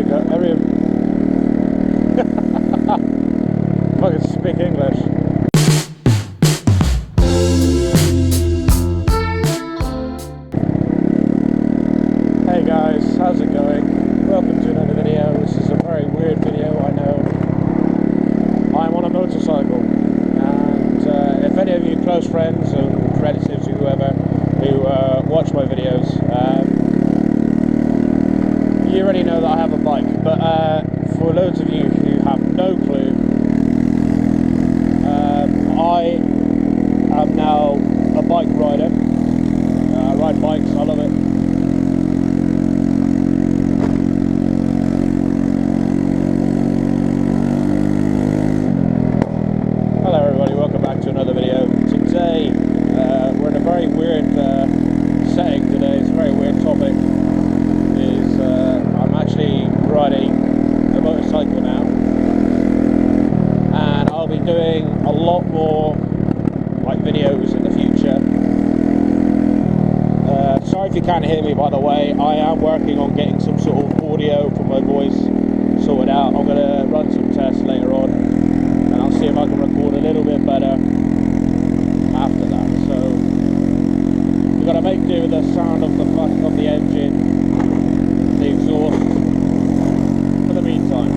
we go. If I can speak English. Hey guys, how's it going? Welcome to another video. This is a very weird video, I know. I'm on a motorcycle, and if any of you close friends and relatives or whoever who watch my videos, you already know that I have a bike, but for loads of you who have no clue, I am now a bike rider. I ride bikes, I love it. Hello everybody, welcome back to another video. Today, we're in a very weird setting today. It's a very weird topic. I'm actually riding a motorcycle now, and I'll be doing a lot more like videos in the future. Sorry if you can't hear me, by the way. I am working on getting some sort of audio for my voice sorted out. I'm going to run some tests later on, and I'll see if I can record a little bit better after that. So we've got to make do with the sound of the engine, the exhaust, for the meantime.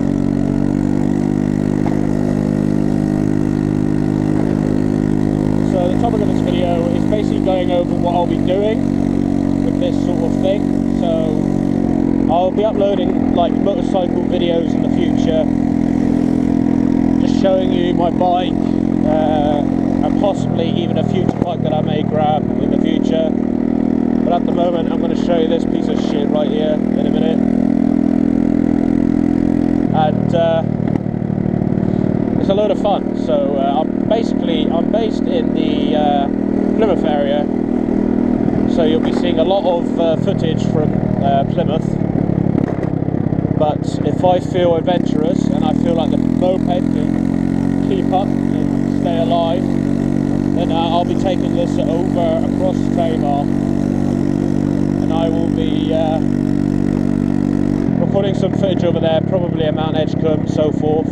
So the topic of this video is basically going over what I'll be doing with this sort of thing. So I'll be uploading like motorcycle videos in the future, just showing you my bike, and possibly even a future bike that I may grab in the future. But at the moment I'm going to show you this piece of shit right here in a minute. And it's a load of fun. So I'm based in the Plymouth area, so you'll be seeing a lot of footage from Plymouth. But if I feel adventurous and I feel like the moped can keep up and stay alive, then I'll be taking this over across Tamar, and I will be recording some footage over there, probably at Mount Edgecombe and so forth.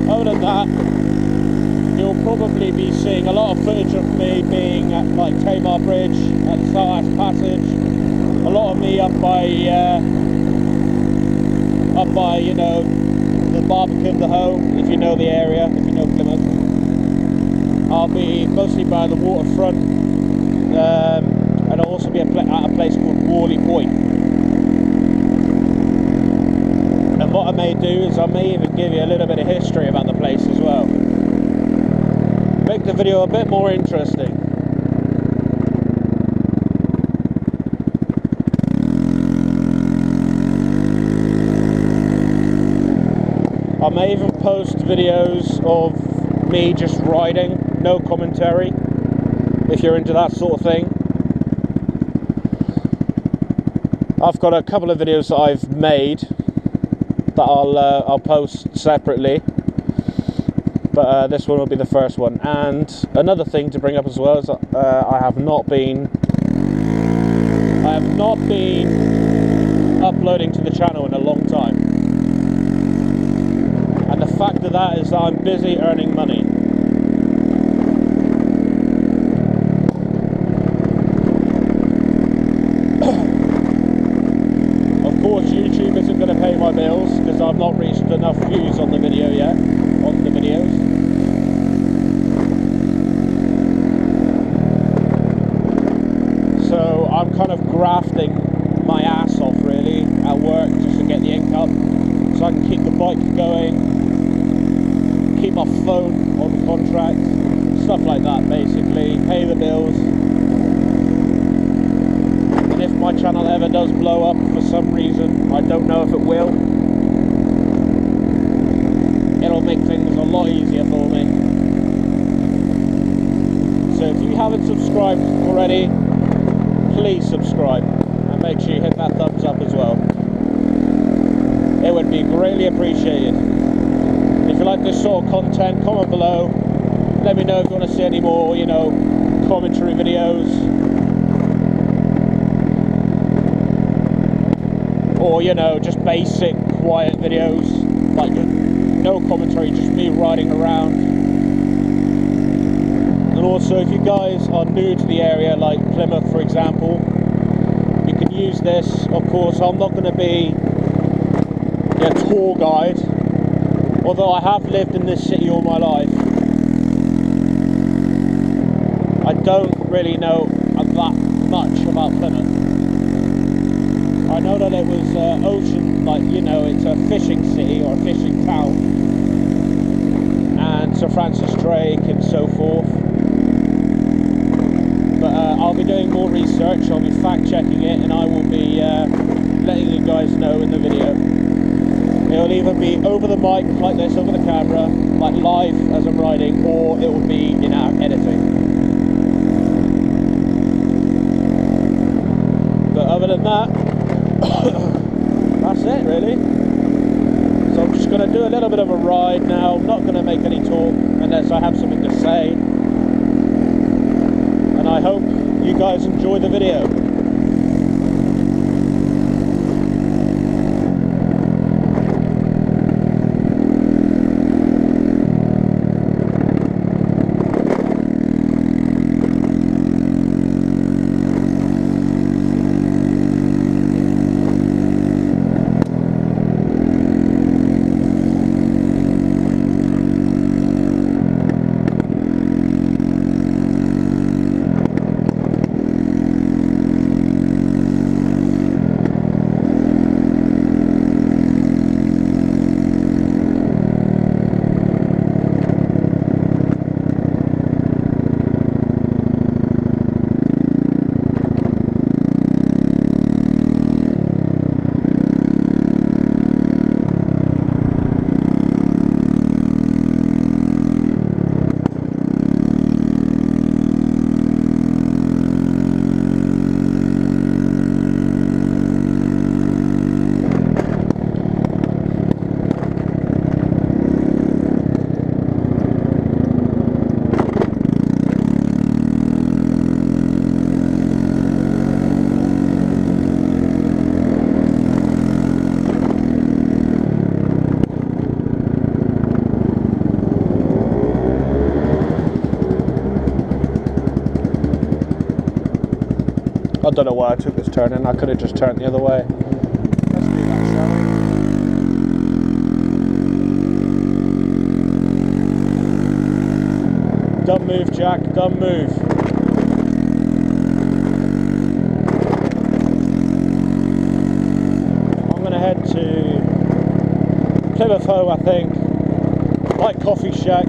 Other than that, you'll probably be seeing a lot of footage of me being at like Tamar Bridge, at the South Passage, a lot of me up by you know, the Barbican, the Hoe, if you know the area, if you know Plymouth. I'll be mostly by the waterfront, and I'll also be at a place called Worley Point. And what I may do is I may even give you a little bit of history about the place as well. Make the video a bit more interesting. I may even post videos of me just riding, no commentary, if you're into that sort of thing. I've got a couple of videos that I've made that I'll post separately, but this one will be the first one. And another thing to bring up as well is that I have not been uploading to the channel in a long time, and the fact of that is that I'm busy earning money. Of course, YouTube isn't going to pay my bills because I've not reached enough views on the video yet, on the videos. So I'm kind of grafting my ass off really at work just to get the income, so I can keep the bike going, keep my phone on the contract, stuff like that basically, pay the bills. And if my channel ever does blow up for some reason, I don't know if it will, it'll make things a lot easier for me. So if you haven't subscribed already, please subscribe and make sure you hit that thumbs up as well. It would be greatly appreciated. If you like like this sort of content, comment below. Let me know if you want to see any more, you know, commentary videos. Or, you know, just basic, quiet videos. Like, no commentary, just me riding around. And also, if you guys are new to the area, like Plymouth, for example, you can use this. Of course, I'm not going to be a tour guide, although I have lived in this city all my life. I don't really know that much about Plymouth. I know that it was ocean, like, you know, it's a fishing city or a fishing town, and Sir Francis Drake and so forth. But I'll be doing more research, I'll be fact checking it, and I will be letting you guys know in the video. It'll either be over the mic, like this, over the camera, like live as I'm riding, or it will be in our editing. But other than that, that's it really. So I'm just going to do a little bit of a ride now. I'm not going to make any talk unless I have something to say. And I hope you guys enjoy the video. I don't know why I took this turn in. I could have just turned the other way. Let's do that, shall we? Don't move, Jack. Don't move. I'm going to head to Plymouth, I think. Like Coffee Shack.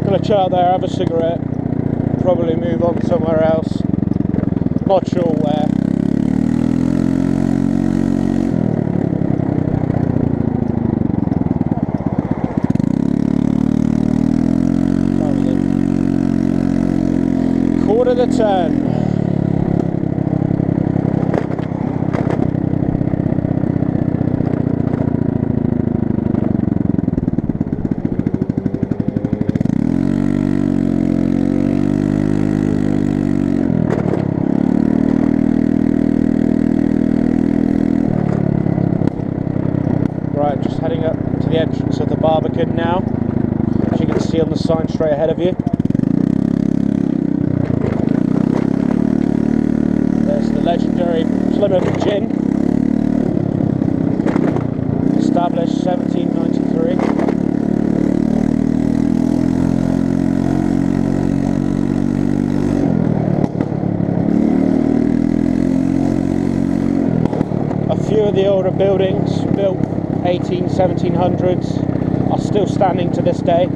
Gonna chill out there, have a cigarette, probably move on somewhere else, not sure where. Quarter to 10. Right, just heading up to the entrance of the Barbican now, as you can see on the sign straight ahead of you. There's the legendary Plymouth Gin, established 1793. A few of the older buildings, built 1700s, are still standing to this day.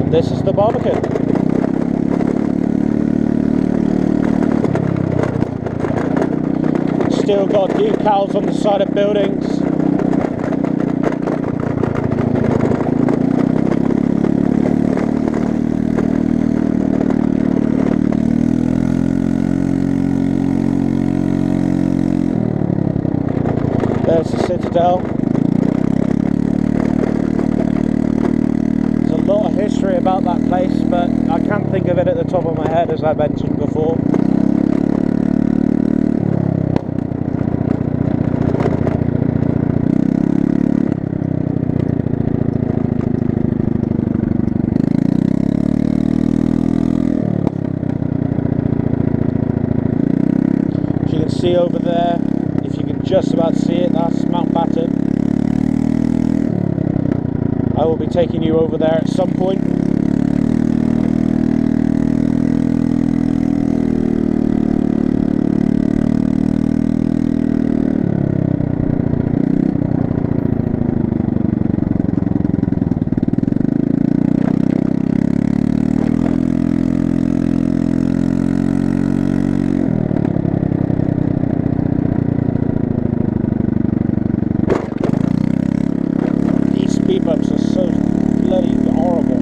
And this is the Barbican. Still got decals on the side of buildings. citadel. There's a lot of history about that place, but I can't think of it at the top of my head, as I mentioned before. As you can see over there, if you can just about see it, that's Mountbatten. I will be taking you over there at some point. These speed bumps are so bloody horrible.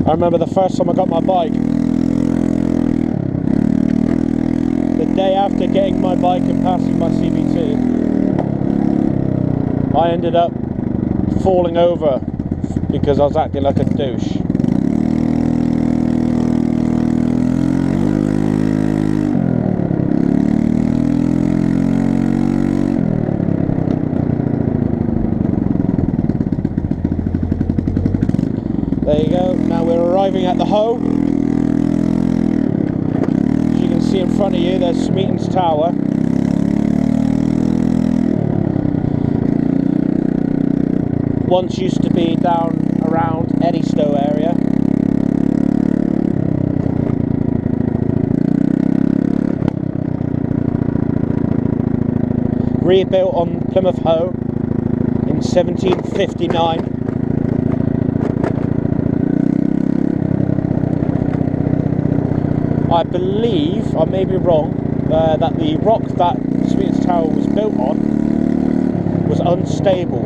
I remember the first time I got my bike, the day after getting my bike and passing my CB2, I ended up falling over because I was acting like a douche. There you go, now we're arriving at the Hoe. As you can see in front of you, there's Smeaton's Tower. Once used to be down around Eddiestow area. Rebuilt on Plymouth Hoe in 1759. I believe, I may be wrong, that the rock that Smeaton's Tower was built on was unstable,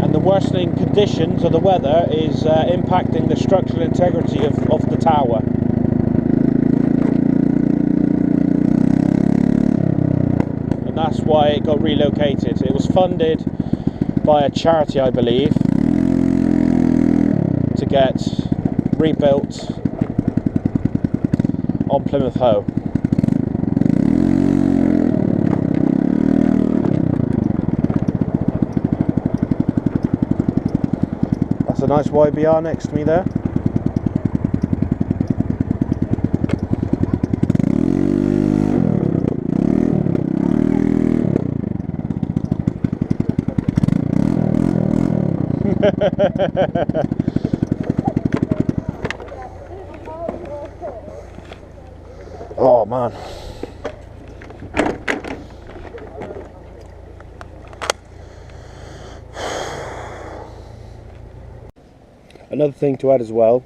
and the worsening conditions of the weather is impacting the structural integrity of the tower. And that's why it got relocated. It was funded by a charity, I believe, to get rebuilt on Plymouth Hoe. That's a nice YBR next to me there. Oh man. Another thing to add as well,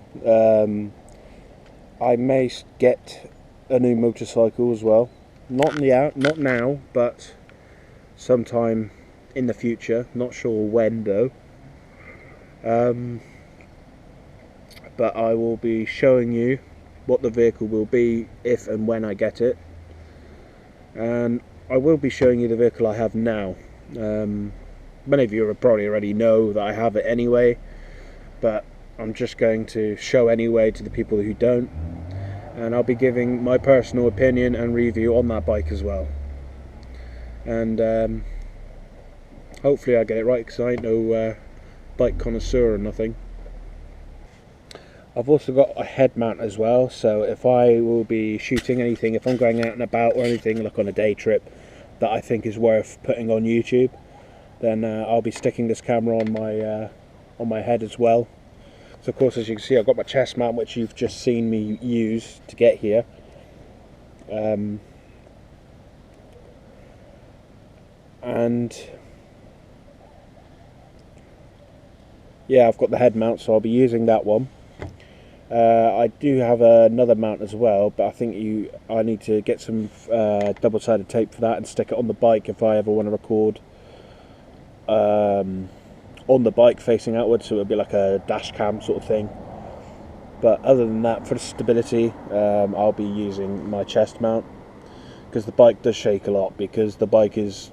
I may get a new motorcycle as well. Not now, but sometime in the future. Not sure when though. But I will be showing you what the vehicle will be if and when I get it, and I will be showing you the vehicle I have now. Many of you probably already know that I have it anyway, but I'm just going to show anyway to the people who don't, and I'll be giving my personal opinion and review on that bike as well. And hopefully I get it right, because I ain't no bike connoisseur or nothing. I've also got a head mount as well, so if I will be shooting anything, if I'm going out and about or anything, like on a day trip that I think is worth putting on YouTube, then I'll be sticking this camera on my head as well. So of course, as you can see, I've got my chest mount, which you've just seen me use to get here. And yeah, I've got the head mount, so I'll be using that one. I do have another mount as well, but I think I need to get some double-sided tape for that and stick it on the bike if I ever want to record on the bike facing outwards, so it'll be like a dash cam sort of thing. But other than that, for stability, I'll be using my chest mount, because the bike does shake a lot, because the bike is,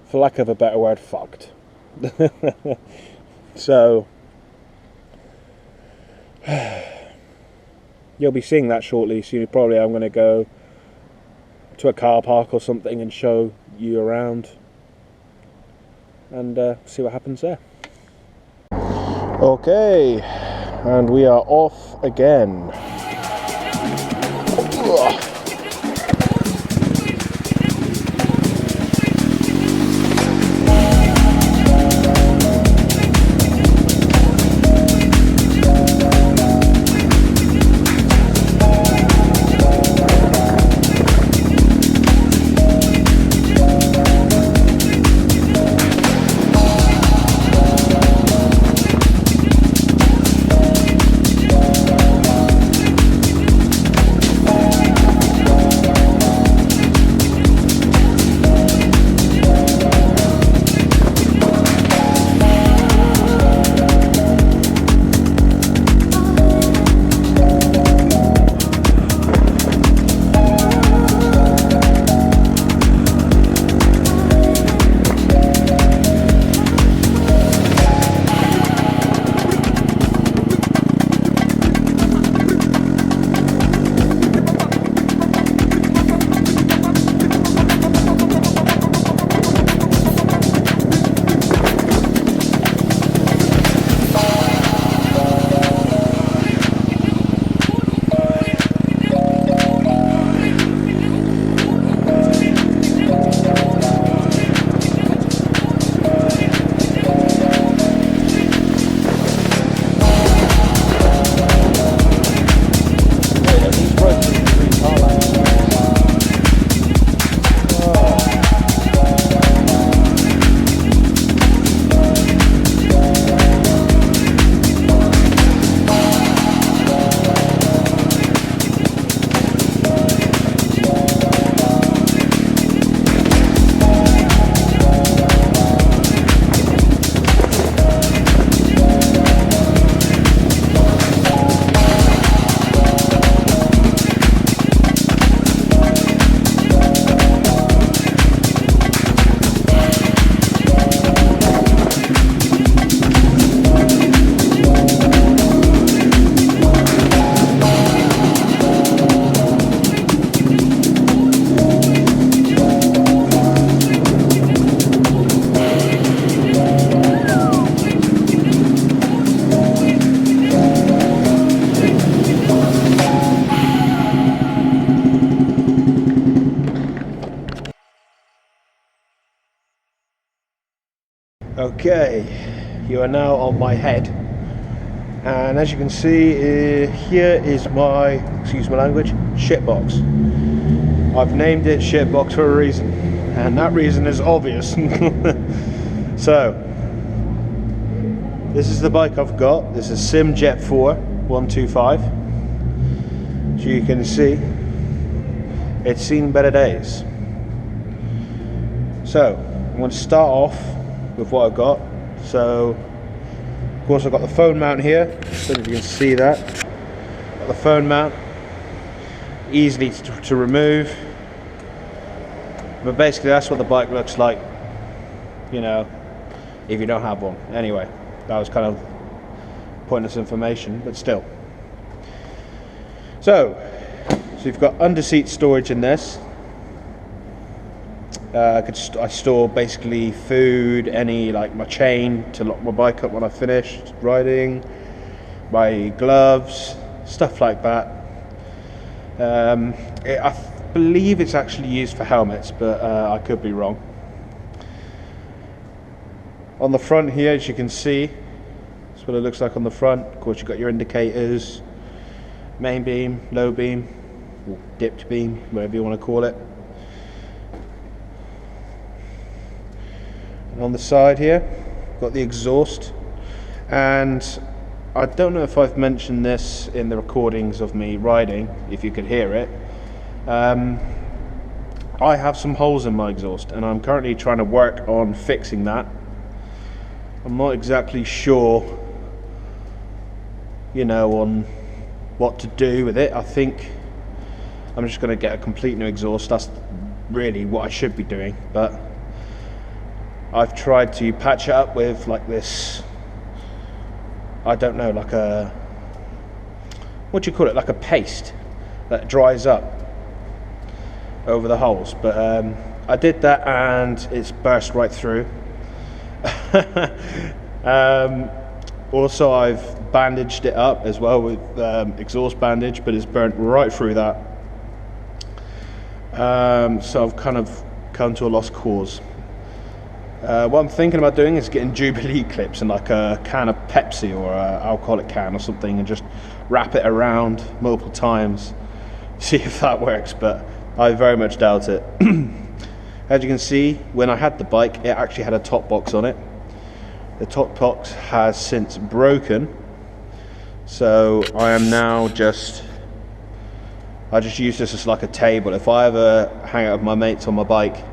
for lack of a better word, fucked. So you'll be seeing that shortly. So probably I'm going to go to a car park or something and show you around and see what happens there. Okay, and we are off again. Ugh. Okay, you are now on my head, and as you can see, here is my, excuse my language, shitbox. I've named it shitbox for a reason, and that reason is obvious. So, this is the bike I've got. This is Sym Jet 4 125. So you can see, it's seen better days. So, I'm going to start off with what I've got. So of course I've got the phone mount here, I don't know if you can see that. Got the phone mount, easily to remove, but basically that's what the bike looks like, you know, if you don't have one. Anyway, that was kind of pointless information, but still. So you've got under seat storage in this. I store basically food, any, like my chain to lock my bike up when I finished riding, my gloves, stuff like that. I believe it's actually used for helmets, but I could be wrong. On the front here, as you can see, that's what it looks like on the front. Of course, you've got your indicators, main beam, low beam, or dipped beam, whatever you want to call it. On the side here, got the exhaust, and I don't know if I've mentioned this in the recordings of me riding, if you could hear it. I have some holes in my exhaust, and I'm currently trying to work on fixing that. I'm not exactly sure, you know, on what to do with it. I think I'm just going to get a complete new exhaust. That's really what I should be doing, but I've tried to patch it up with like this, I don't know, like a, what do you call it, like a paste that dries up over the holes, but I did that and it's burst right through. Also, I've bandaged it up as well with exhaust bandage, but it's burnt right through that. So I've kind of come to a lost cause. What I'm thinking about doing is getting Jubilee clips and like a can of Pepsi or an alcoholic can or something, and just wrap it around multiple times, see if that works, but I very much doubt it. As you can see, when I had the bike, it actually had a top box on it. The top box has since broken, so I am now I just use this as like a table. If I ever hang out with my mates on my bike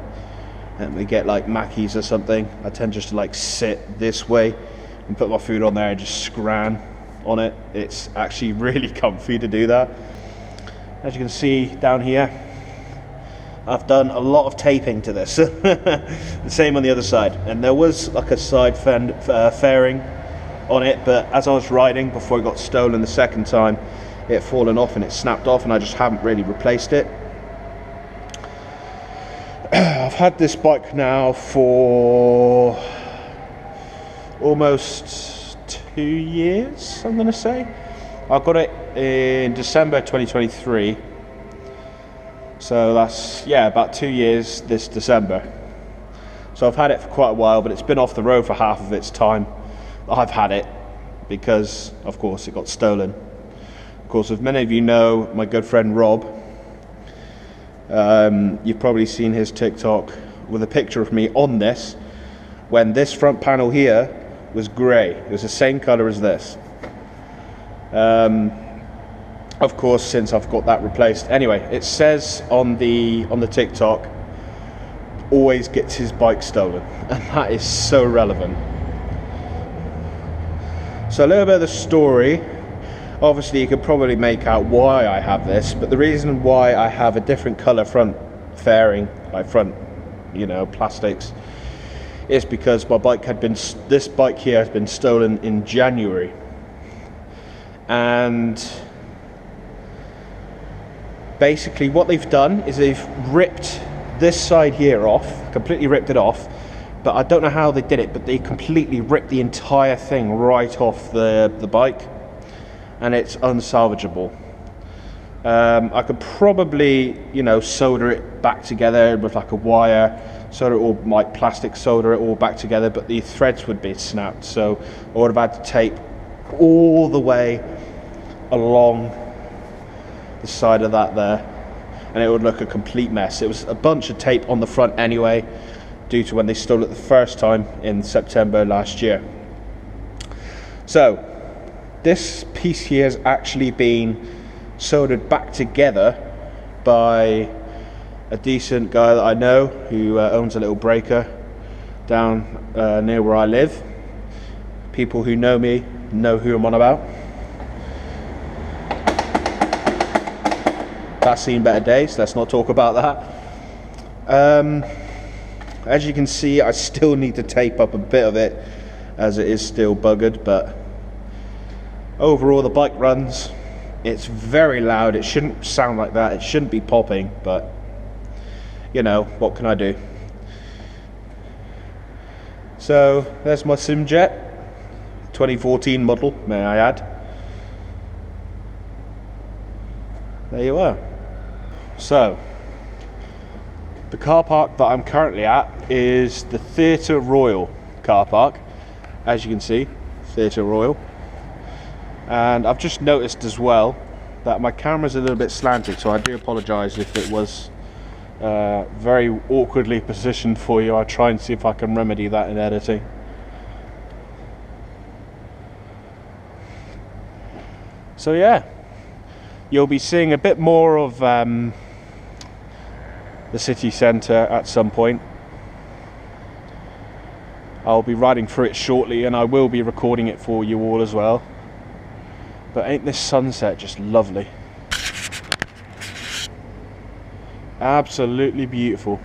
and we get like Mackies or something, I tend just to like sit this way and put my food on there and just scran on it. It's actually really comfy to do that. As you can see down here, I've done a lot of taping to this. The same on the other side, and there was like a side fairing on it, but as I was riding before it got stolen the second time, it had fallen off and it snapped off, and I just haven't really replaced it. I've had this bike now for almost 2 years, I'm gonna say. I got it in December 2023. So that's, yeah, about 2 years this December. So I've had it for quite a while, but it's been off the road for half of its time. I've had it because, of course, it got stolen. Of course, if many of you know my good friend Rob, you've probably seen his TikTok with a picture of me on this, when this front panel here was grey. It was the same colour as this. Of course, since I've got that replaced. Anyway, it says on the TikTok, always gets his bike stolen, and that is so relevant. So a little bit of the story. Obviously, you could probably make out why I have this, but the reason why I have a different colour front fairing, like front, you know, plastics, is because my bike had been, this bike here has been stolen in January, and basically what they've done is they've ripped this side here off, completely ripped it off, but I don't know how they did it, but they completely ripped the entire thing right off the bike, and it's unsalvageable. I could probably, you know, solder it back together with like a wire, solder it all, like plastic solder it all back together, but the threads would be snapped, so I would have had to tape all the way along the side of that there, and it would look a complete mess. It was a bunch of tape on the front anyway, due to when they stole it the first time in September last year. So this piece here has actually been soldered back together by a decent guy that I know who owns a little breaker down near where I live. People who know me know who I'm on about. That's seen better days, let's not talk about that. As you can see, I still need to tape up a bit of it as it is still buggered, but overall the bike runs. It's very loud, it shouldn't sound like that, it shouldn't be popping, but you know, what can I do? So there's my Sym Jet, 2014 model, may I add. There you are. So the car park that I'm currently at is the Theatre Royal car park, as you can see, Theatre Royal. And I've just noticed as well that my camera's a little bit slanted, so I do apologise if it was very awkwardly positioned for you. I'll try and see if I can remedy that in editing. So yeah, you'll be seeing a bit more of the city centre at some point. I'll be riding through it shortly, and I will be recording it for you all as well. But ain't this sunset just lovely? Absolutely beautiful.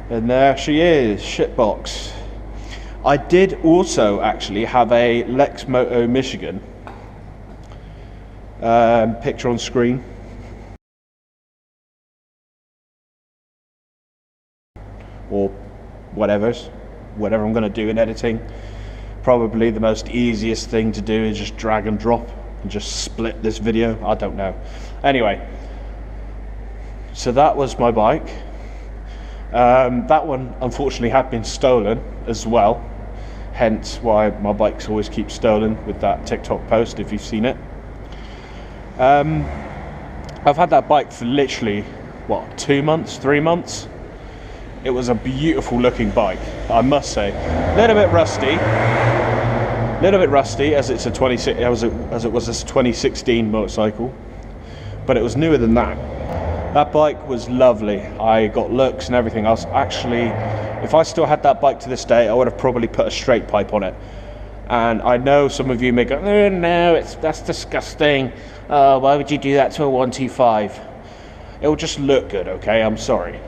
And there she is, shitbox. I did also actually have a Lex Moto Michigan picture on screen. Or whatever I'm going to do in editing. Probably the most easiest thing to do is just drag and drop and just split this video. I don't know. Anyway, so that was my bike. That one unfortunately had been stolen as well, hence why my bikes always keep stolen with that TikTok post, if you've seen it. I've had that bike for literally, what, 2 months, 3 months? It was a beautiful looking bike, I must say. A little bit rusty as it's a 26, as it was a 2016 motorcycle, but it was newer than that. That bike was lovely. I got looks and everything else. Actually, if I still had that bike to this day, I would have probably put a straight pipe on it. And I know some of you may go, oh, no, that's disgusting. Why would you do that to a 125? It will just look good, okay? I'm sorry.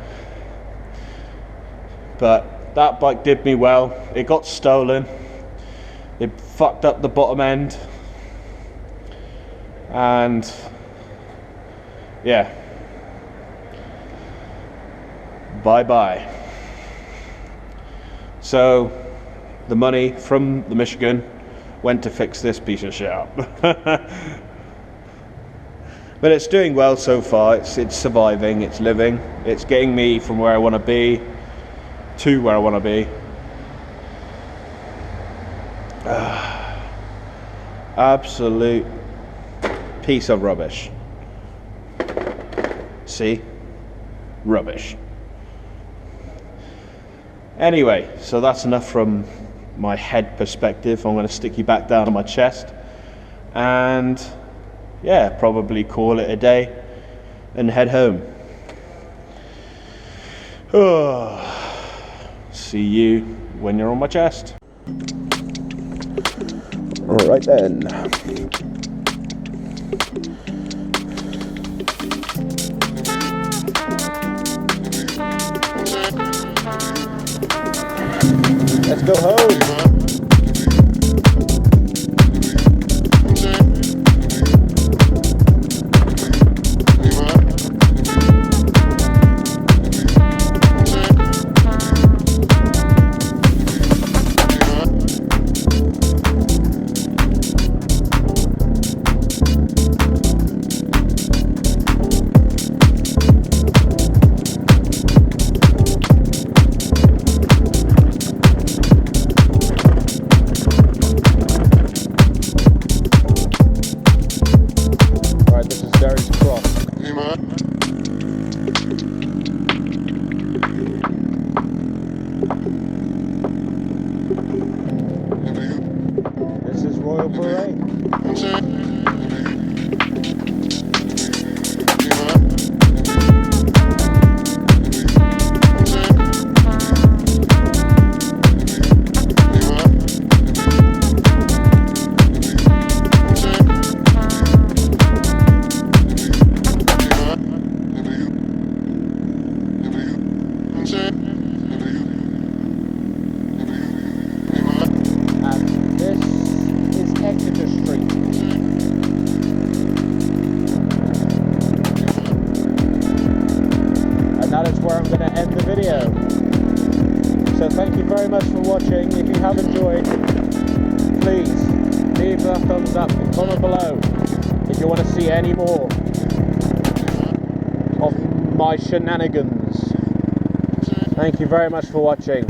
But that bike did me well. It got stolen. It fucked up the bottom end. And yeah. Bye-bye. So the money from the Michigan went to fix this piece of shit up. But it's doing well so far. It's surviving, it's living, it's getting me from where I want to be to where I want to be. Absolute piece of rubbish. See? Rubbish. Anyway, so that's enough from my head perspective. I'm going to stick you back down on my chest and yeah, probably call it a day and head home. See you when you're on my chest. All right then. Let's go home. This is Royal Parade. That is where I'm going to end the video. So thank you very much for watching. If you have enjoyed, please leave a thumbs up and comment below if you want to see any more of my shenanigans. Thank you very much for watching.